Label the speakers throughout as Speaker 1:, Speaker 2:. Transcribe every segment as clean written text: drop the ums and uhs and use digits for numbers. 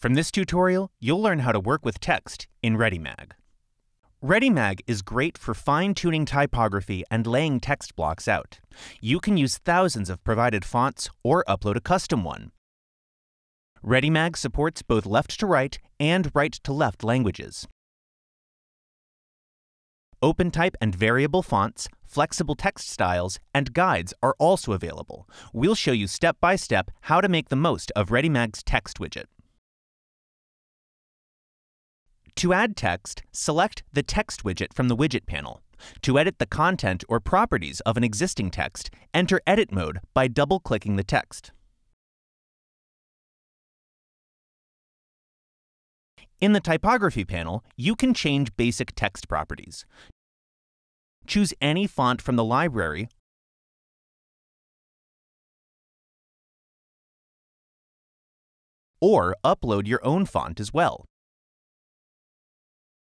Speaker 1: From this tutorial, you'll learn how to work with text in Readymag. Readymag is great for fine-tuning typography and laying text blocks out. You can use thousands of provided fonts or upload a custom one. Readymag supports both left-to-right and right-to-left languages. OpenType and variable fonts, flexible text styles, and guides are also available. We'll show you step-by-step how to make the most of Readymag's text widget. To add text, select the Text widget from the Widget panel. To edit the content or properties of an existing text, enter Edit mode by double-clicking the text. In the Typography panel, you can change basic text properties. Choose any font from the library or upload your own font as well.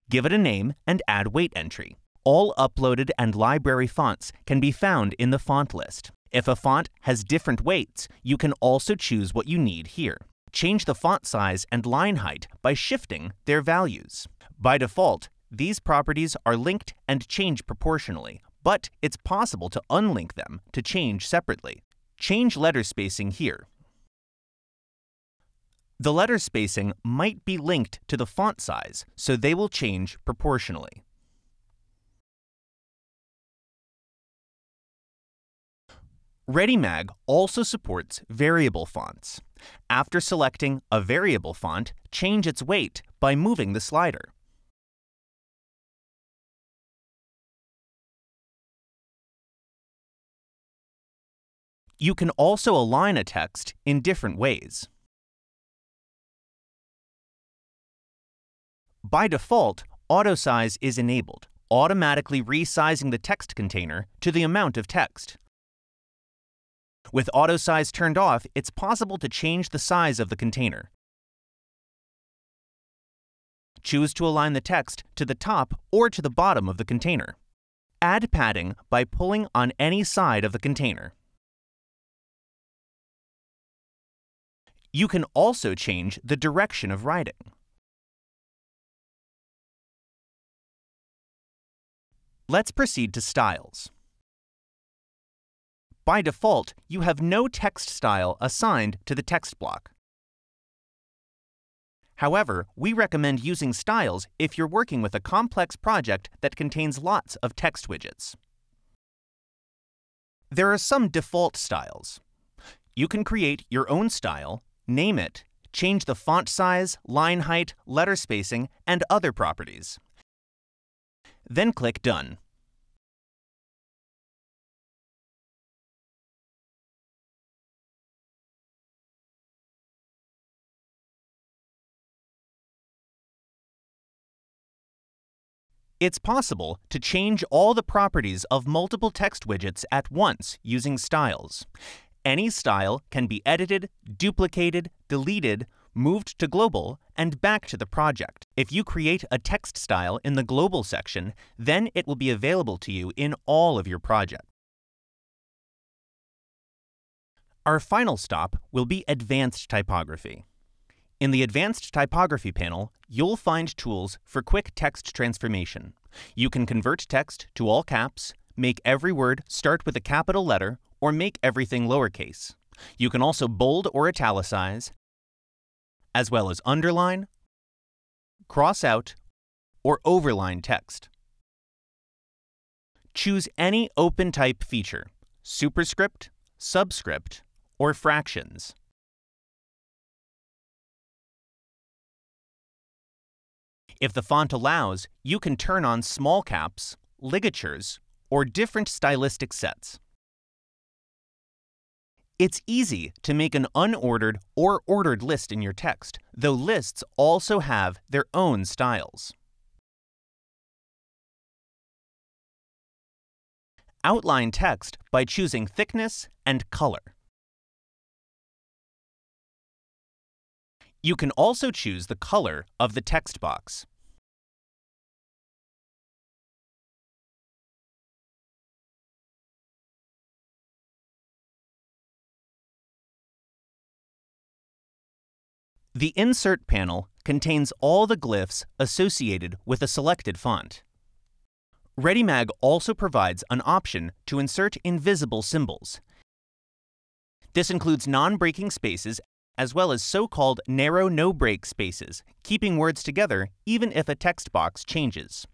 Speaker 1: Give it a name and add weight entry. All uploaded and library fonts can be found in the font list. If a font has different weights, you can also choose what you need here. Change the font size and line height by shifting their values. By default, these properties are linked and change proportionally, but it's possible to unlink them to change separately. Change letter spacing here. The letter spacing might be linked to the font size, so they will change proportionally. Readymag also supports variable fonts. After selecting a variable font, change its weight by moving the slider. You can also align a text in different ways. By default, auto size is enabled, automatically resizing the text container to the amount of text. With auto size turned off, it's possible to change the size of the container. Choose to align the text to the top or to the bottom of the container. Add padding by pulling on any side of the container. You can also change the direction of writing. Let's proceed to styles. By default, you have no text style assigned to the text block. However, we recommend using styles if you're working with a complex project that contains lots of text widgets. There are some default styles. You can create your own style, name it, change the font size, line height, letter spacing, and other properties. Then click Done. It's possible to change all the properties of multiple text widgets at once using styles. Any style can be edited, duplicated, deleted, moved to global, and back to the project. If you create a text style in the global section, then it will be available to you in all of your projects. Our final stop will be Advanced Typography. In the Advanced Typography panel, you'll find tools for quick text transformation. You can convert text to all caps, make every word start with a capital letter, or make everything lowercase. You can also bold or italicize, as well as underline, cross out, or overline text. Choose any OpenType feature, superscript, subscript, or fractions. If the font allows, you can turn on small caps, ligatures, or different stylistic sets. It's easy to make an unordered or ordered list in your text, though lists also have their own styles. Outline text by choosing thickness and color. You can also choose the color of the text box. The Insert panel contains all the glyphs associated with a selected font. Readymag also provides an option to insert invisible symbols. This includes non-breaking spaces as well as so-called narrow no-break spaces, keeping words together even if a text box changes.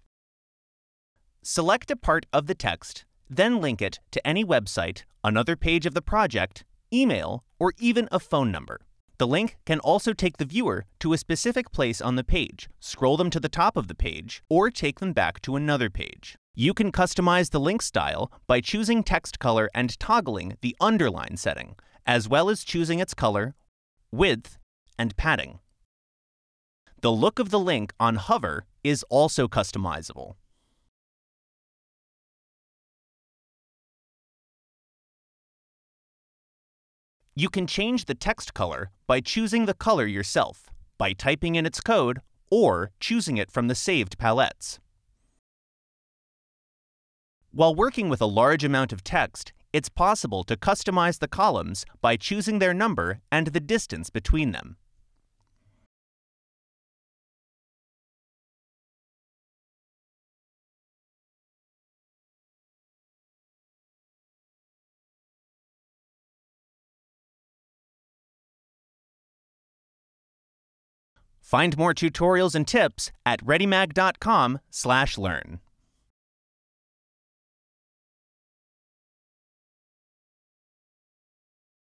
Speaker 1: Select a part of the text, then link it to any website, another page of the project, email, or even a phone number. The link can also take the viewer to a specific place on the page, scroll them to the top of the page, or take them back to another page. You can customize the link style by choosing text color and toggling the underline setting, as well as choosing its color, width, and padding. The look of the link on hover is also customizable. You can change the text color by choosing the color yourself, by typing in its code, or choosing it from the saved palettes. While working with a large amount of text, it's possible to customize the columns by choosing their number and the distance between them. Find more tutorials and tips at readymag.com/learn.